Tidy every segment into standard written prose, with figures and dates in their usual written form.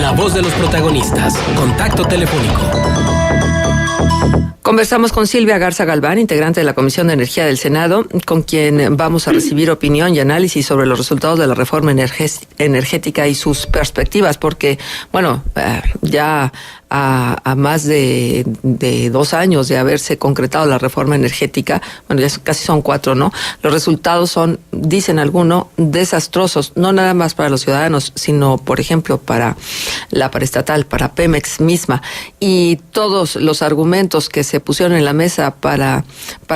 La voz de los protagonistas. Contacto telefónico. Conversamos con Silvia Garza Galván, integrante de la Comisión de Energía del Senado, con quien vamos a recibir opinión y análisis sobre los resultados de la reforma energética y sus perspectivas, porque, bueno, ya a más de 2 años de haberse concretado la reforma energética, bueno, ya casi son 4, ¿no? Los resultados son, dicen algunos, desastrosos, no nada más para los ciudadanos, sino, por ejemplo, para la paraestatal, para Pemex misma, y todos los argumentos que se pusieron en la mesa para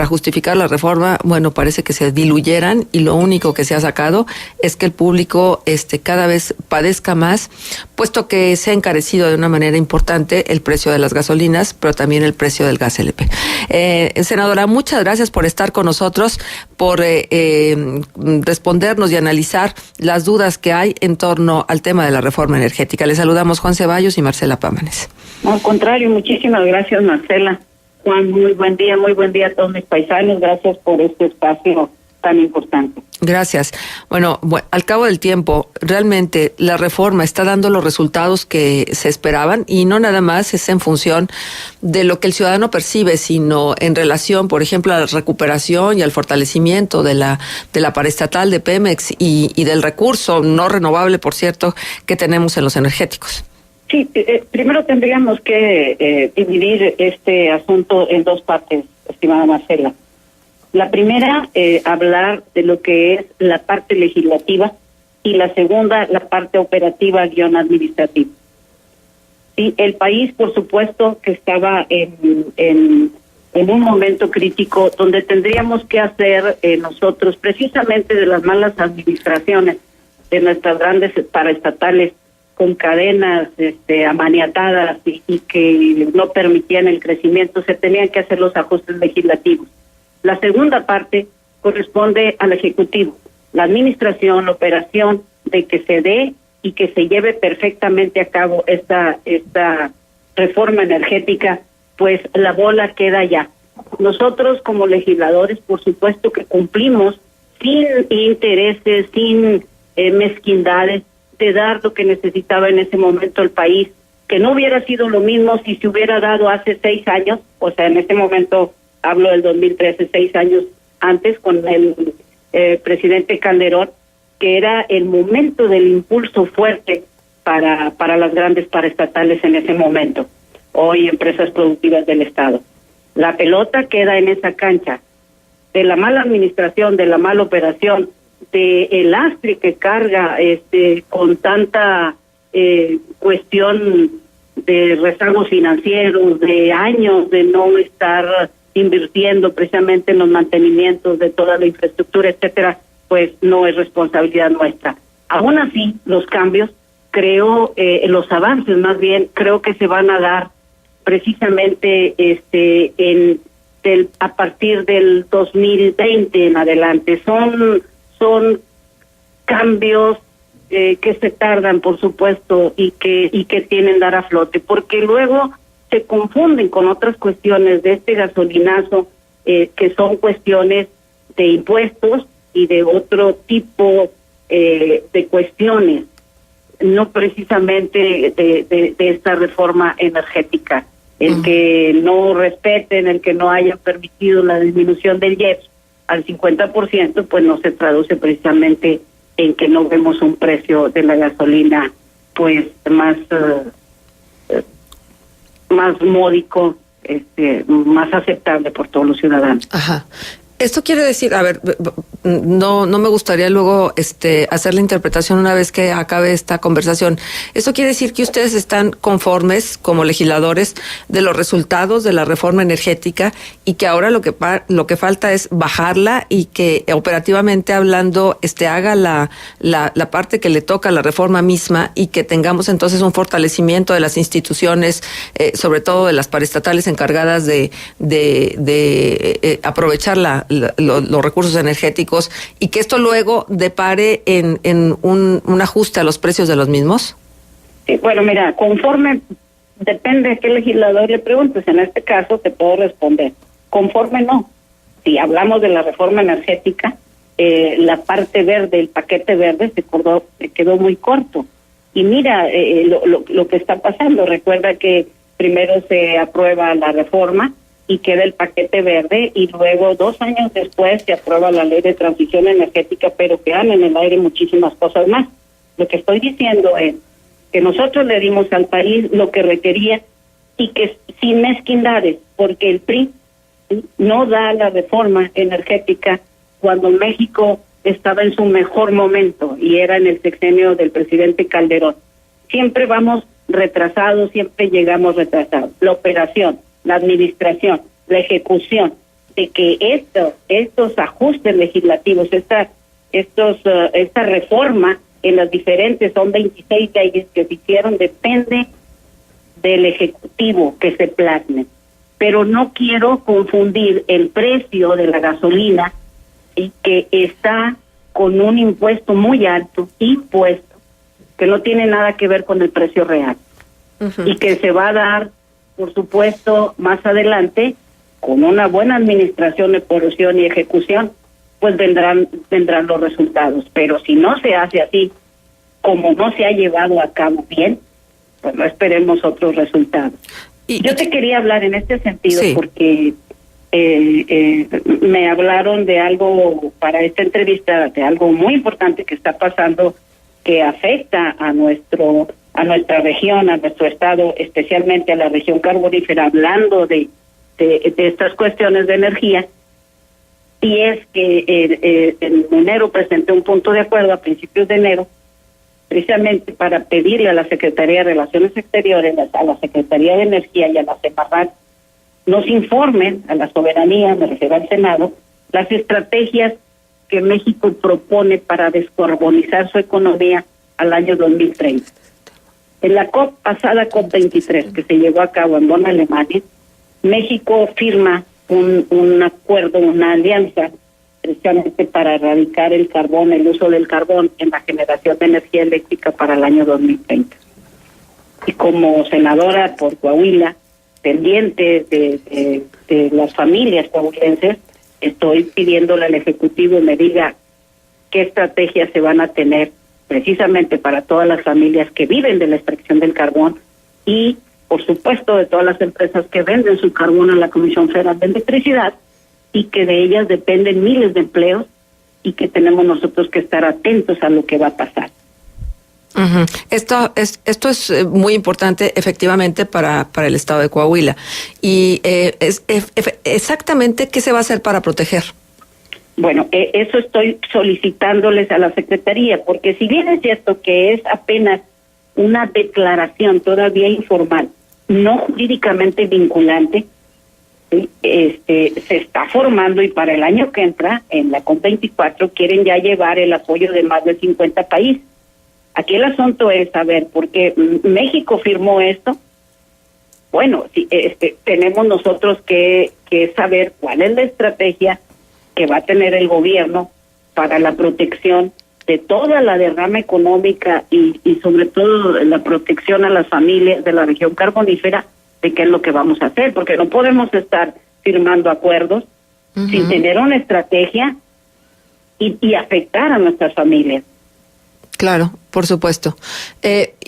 justificar la reforma, bueno, parece que se diluyeran, y lo único que se ha sacado es que el público cada vez padezca más, puesto que se ha encarecido de una manera importante el precio de las gasolinas, pero también el precio del gas LP. Senadora, muchas gracias por estar con nosotros, por respondernos y analizar las dudas que hay en torno al tema de la reforma energética. Les saludamos Juan Ceballos y Marcela Pámanes. Al contrario, muchísimas gracias, Marcela. Juan, muy buen día a todos mis paisanos. Gracias por este espacio tan importante. Gracias. Bueno, al cabo del tiempo, realmente la reforma está dando los resultados que se esperaban, y no nada más es en función de lo que el ciudadano percibe, sino en relación, por ejemplo, a la recuperación y al fortalecimiento de la paraestatal de Pemex y del recurso no renovable, por cierto, que tenemos en los energéticos. Sí, primero tendríamos que dividir este asunto en 2 partes, estimada Marcela. La primera, hablar de lo que es la parte legislativa, y la segunda, la parte operativa / administrativa. Sí, el país, por supuesto, que estaba en un momento crítico donde tendríamos que hacer nosotros, precisamente de las malas administraciones de nuestras grandes paraestatales, con cadenas amaniatadas y que no permitían el crecimiento, se tenían que hacer los ajustes legislativos. La segunda parte corresponde al Ejecutivo, la administración, la operación de que se dé y que se lleve perfectamente a cabo esta reforma energética, pues la bola queda ya. Nosotros como legisladores, por supuesto que cumplimos sin intereses, sin mezquindades, de dar lo que necesitaba en ese momento el país, que no hubiera sido lo mismo si se hubiera dado hace 6 años, o sea, en este momento hablo del 2013, 6 años antes, con el presidente Calderón, que era el momento del impulso fuerte para las grandes paraestatales en ese momento, hoy empresas productivas del Estado. La pelota queda en esa cancha de la mala administración, de la mala operación, de el lastre que carga con tanta cuestión de rezagos financieros, de años de no estar invirtiendo precisamente en los mantenimientos de toda la infraestructura, etcétera, pues no es responsabilidad nuestra. Aún así, los cambios, creo, los avances más bien, creo que se van a dar precisamente a partir del 2020 en adelante. Son cambios que se tardan, por supuesto, y que tienen dar a flote, porque luego se confunden con otras cuestiones de este gasolinazo, que son cuestiones de impuestos y de otro tipo de cuestiones, no precisamente de esta reforma energética. El que no respeten, el que no hayan permitido la disminución del IEPS al 50%, pues no se traduce precisamente en que no vemos un precio de la gasolina pues más módico, más aceptable por todos los ciudadanos. Ajá. Esto quiere decir, a ver, no me gustaría luego hacer la interpretación una vez que acabe esta conversación. Esto quiere decir que ustedes están conformes como legisladores de los resultados de la reforma energética, y que ahora lo que falta es bajarla, y que operativamente hablando haga la parte que le toca a la reforma misma, y que tengamos entonces un fortalecimiento de las instituciones, sobre todo de las paraestatales encargadas de aprovechar los recursos energéticos, y que esto luego depare en un ajuste a los precios de los mismos? Sí, bueno, mira, conforme, depende de qué legislador le preguntes. En este caso te puedo responder, conforme no. Si hablamos de la reforma energética, la parte verde, el paquete verde se quedó muy corto. Y mira lo que está pasando. Recuerda que primero se aprueba la reforma y queda el paquete verde, y luego 2 años después se aprueba la ley de transición energética, pero quedan en el aire muchísimas cosas más. Lo que estoy diciendo es que nosotros le dimos al país lo que requería, y que sin mezquindades, porque el PRI no da la reforma energética cuando México estaba en su mejor momento, y era en el sexenio del presidente Calderón. Siempre vamos retrasados, siempre llegamos retrasados. La operación, la administración, la ejecución de que estos ajustes legislativos, esta reforma en las diferentes, son 26 leyes que se hicieron, depende del Ejecutivo que se plasmen. Pero no quiero confundir el precio de la gasolina, y que está con un impuesto muy alto, que no tiene nada que ver con el precio real, y que se va a dar, por supuesto, más adelante, con una buena administración, operación y ejecución, pues vendrán los resultados. Pero si no se hace así, como no se ha llevado a cabo bien, pues no esperemos otros resultados. Yo te quería hablar en este sentido, sí, porque me hablaron de algo para esta entrevista, de algo muy importante que está pasando, que afecta a nuestra región, a nuestro estado, especialmente a la región carbonífera, hablando de estas cuestiones de energía. Y es que en enero presenté un punto de acuerdo, a principios de enero, precisamente para pedirle a la Secretaría de Relaciones Exteriores, a la Secretaría de Energía y a la Semarnat, nos informen a la soberanía, me refiero al Senado, las estrategias que México propone para descarbonizar su economía al año 2030. En la pasada COP23, que se llevó a cabo en Bonn, Alemania, México firma un acuerdo, una alianza, precisamente para erradicar el carbón, el uso del carbón en la generación de energía eléctrica para el año 2030. Y como senadora por Coahuila, pendiente de las familias coahuilenses, estoy pidiéndole al Ejecutivo me diga qué estrategias se van a tener precisamente para todas las familias que viven de la extracción del carbón, y por supuesto de todas las empresas que venden su carbón a la Comisión Federal de Electricidad, y que de ellas dependen miles de empleos, y que tenemos nosotros que estar atentos a lo que va a pasar. Esto es muy importante efectivamente para el estado de Coahuila. Y exactamente qué se va a hacer para proteger. Bueno, eso estoy solicitándoles a la Secretaría, porque si bien es cierto que es apenas una declaración todavía informal, no jurídicamente vinculante, se está formando, y para el año que entra, en la COP24, quieren ya llevar el apoyo de más de 50 países. Aquí el asunto es saber, porque México firmó esto, bueno, tenemos nosotros que saber cuál es la estrategia que va a tener el gobierno para la protección de toda la derrama económica y sobre todo la protección a las familias de la región carbonífera, de qué es lo que vamos a hacer, porque no podemos estar firmando acuerdos sin tener una estrategia y afectar a nuestras familias. Claro, por supuesto.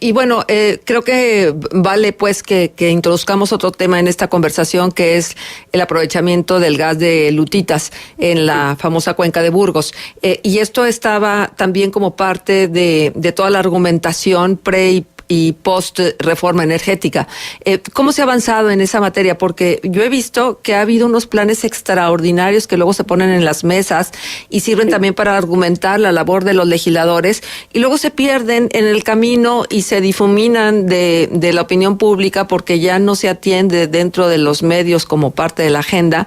Y bueno, creo que vale pues que introduzcamos otro tema en esta conversación, que es el aprovechamiento del gas de lutitas en la famosa cuenca de Burgos. Y esto estaba también como parte de toda la argumentación pre y post reforma energética. ¿Cómo se ha avanzado en esa materia? Porque yo he visto que ha habido unos planes extraordinarios que luego se ponen en las mesas y sirven también para argumentar la labor de los legisladores, y luego se pierden en el camino y se difuminan de la opinión pública porque ya no se atiende dentro de los medios como parte de la agenda.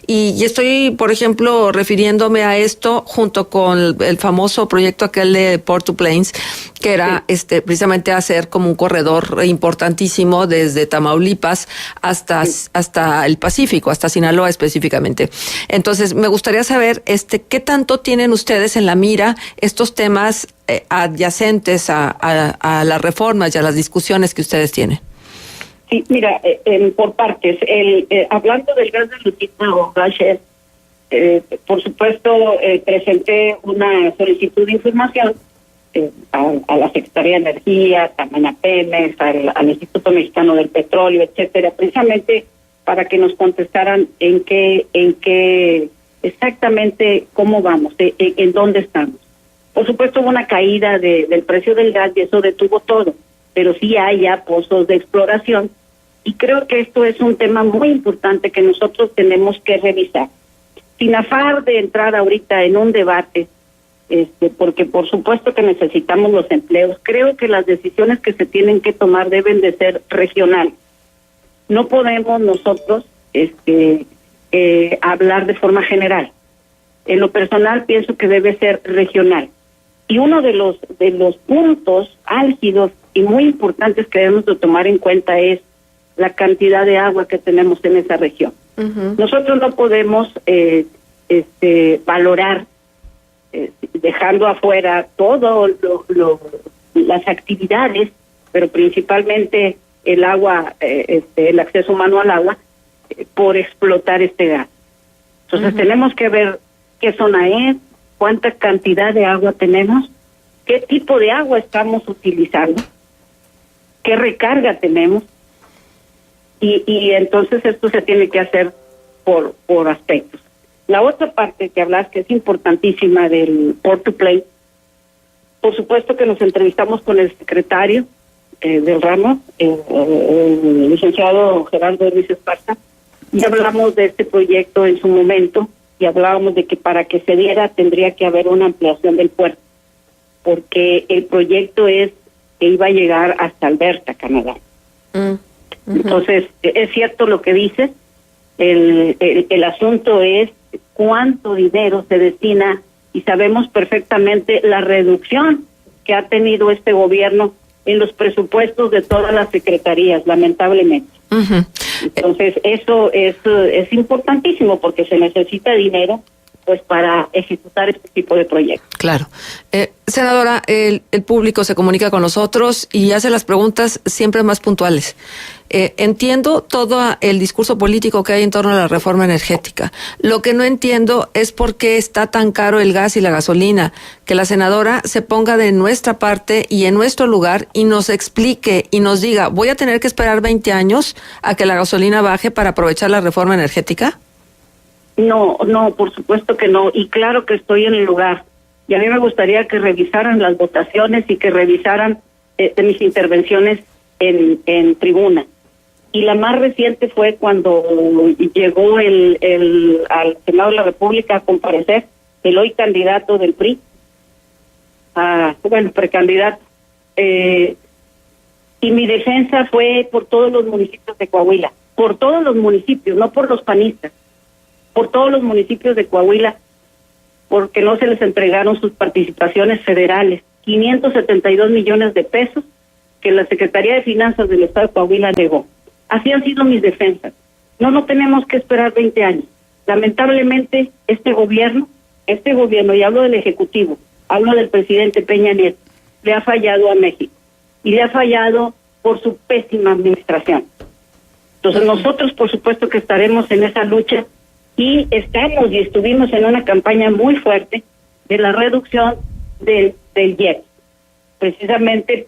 Y estoy, por ejemplo, refiriéndome a esto junto con el famoso proyecto aquel de Port to Plains, que era precisamente hacer como un corredor importantísimo desde Tamaulipas hasta el Pacífico, hasta Sinaloa específicamente. Entonces, me gustaría saber qué tanto tienen ustedes en la mira estos temas adyacentes a las reformas y a las discusiones que ustedes tienen. Sí, mira, por partes. Hablando del gas de lutita o gas shale, por supuesto, presenté una solicitud de información a la Secretaría de Energía, también a Pemex, al Instituto Mexicano del Petróleo, etcétera, precisamente para que nos contestaran en qué exactamente cómo vamos, en dónde estamos. Por supuesto hubo una caída del precio del gas y eso detuvo todo, pero sí hay ya pozos de exploración y creo que esto es un tema muy importante que nosotros tenemos que revisar. Sin afán de entrar ahorita en un debate, porque por supuesto que necesitamos los empleos, creo que las decisiones que se tienen que tomar deben de ser regionales. No podemos nosotros hablar de forma general. En lo personal pienso que debe ser regional. Y uno de los puntos álgidos y muy importantes que debemos de tomar en cuenta es la cantidad de agua que tenemos en esa región. Uh-huh. Nosotros no podemos valorar dejando afuera todo las actividades, pero principalmente el agua, el acceso humano al agua, por explotar este gas. Entonces uh-huh. Tenemos que ver qué zona es, cuánta cantidad de agua tenemos, qué tipo de agua estamos utilizando, qué recarga tenemos, y entonces esto se tiene que hacer por aspectos. La otra parte que hablas, que es importantísima del Port to Play, por supuesto que nos entrevistamos con el secretario del ramo, el licenciado Gerardo Ruiz Esparza, y hablamos de este proyecto en su momento, y hablábamos de que para que se diera tendría que haber una ampliación del puerto, porque el proyecto es que iba a llegar hasta Alberta, Canadá. Uh-huh. Entonces, es cierto lo que dices, el asunto es cuánto dinero se destina, y sabemos perfectamente la reducción que ha tenido este gobierno en los presupuestos de todas las secretarías, lamentablemente. Uh-huh. Entonces, eso es importantísimo porque se necesita dinero pues para ejecutar este tipo de proyectos. Claro. Senadora, el público se comunica con nosotros y hace las preguntas siempre más puntuales. Entiendo todo el discurso político que hay en torno a la reforma energética. Lo que no entiendo es por qué está tan caro el gas y la gasolina. Que la senadora se ponga de nuestra parte y en nuestro lugar y nos explique y nos diga, ¿voy a tener que esperar 20 años a que la gasolina baje para aprovechar la reforma energética? No, por supuesto que no, y claro que estoy en el lugar. Y a mí me gustaría que revisaran las votaciones y que revisaran mis intervenciones en tribuna. Y la más reciente fue cuando llegó al Senado de la República a comparecer el hoy candidato del PRI, precandidato. Y mi defensa fue por todos los municipios de Coahuila, por todos los municipios, no por los panistas, por todos los municipios de Coahuila, porque no se les entregaron sus participaciones federales, 572 millones de pesos que la Secretaría de Finanzas del Estado de Coahuila negó. Así han sido mis defensas. No tenemos que esperar 20 años. Lamentablemente, este gobierno, y hablo del Ejecutivo, hablo del presidente Peña Nieto, le ha fallado a México. Y le ha fallado por su pésima administración. Entonces nosotros, por supuesto que estaremos en esa lucha, y estuvimos en una campaña muy fuerte de la reducción del IEPS, precisamente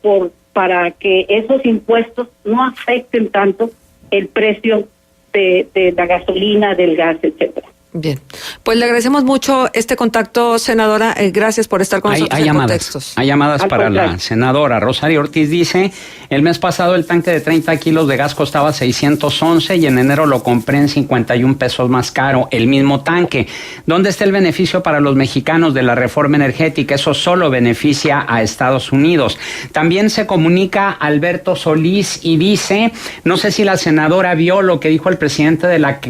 para que esos impuestos no afecten tanto el precio de la gasolina, del gas, etcétera. Bien, pues le agradecemos mucho este contacto, senadora. Gracias por estar con nosotros en Contextos. Hay llamadas para la senadora. Rosario Ortiz dice, el mes pasado el tanque de 30 kilos de gas costaba 611 y en enero lo compré en 51 pesos más caro, el mismo tanque. ¿Dónde está el beneficio para los mexicanos de la reforma energética? Eso solo beneficia a Estados Unidos. También se comunica Alberto Solís y dice, no sé si la senadora vio lo que dijo el presidente de la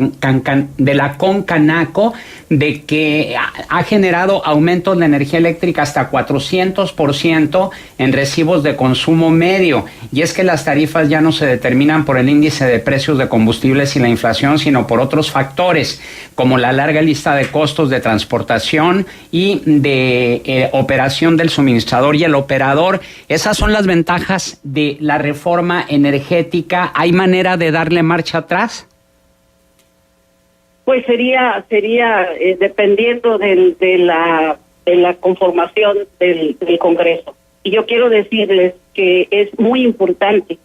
CONCANACO, de que ha generado aumentos de energía eléctrica hasta 400% en recibos de consumo medio. Y es que las tarifas ya no se determinan por el índice de precios de combustibles y la inflación, sino por otros factores, como la larga lista de costos de transportación y de operación del suministrador y el operador. Esas son las ventajas de la reforma energética. ¿Hay manera de darle marcha atrás? Pues sería dependiendo de la conformación del Congreso. Y yo quiero decirles que es muy importante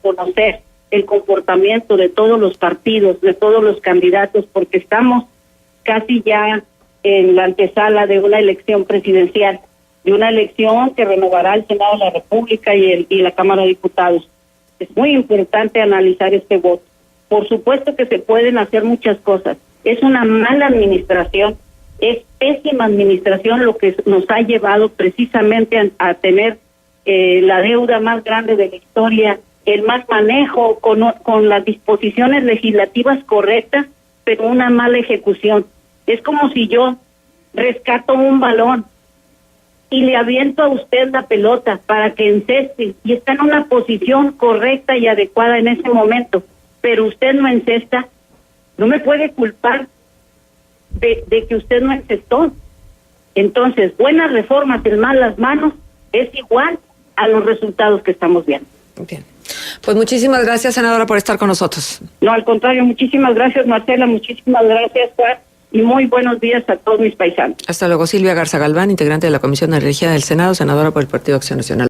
conocer el comportamiento de todos los partidos, de todos los candidatos, porque estamos casi ya en la antesala de una elección presidencial, de una elección que renovará el Senado de la República y la Cámara de Diputados. Es muy importante analizar este voto. Por supuesto que se pueden hacer muchas cosas. Es una mala administración, es pésima administración lo que nos ha llevado precisamente a tener la deuda más grande de la historia, el mal manejo con las disposiciones legislativas correctas, pero una mala ejecución. Es como si yo rescato un balón y le aviento a usted la pelota para que enceste y está en una posición correcta y adecuada en ese momento, pero usted no encesta, no me puede culpar de que usted no encestó. Entonces, buenas reformas en malas manos es igual a los resultados que estamos viendo. Bien. Pues muchísimas gracias, senadora, por estar con nosotros. No, al contrario, muchísimas gracias, Marcela, muchísimas gracias, Juan, y muy buenos días a todos mis paisanos. Hasta luego. Silvia Garza Galván, integrante de la Comisión de Energía del Senado, senadora por el Partido Acción Nacional.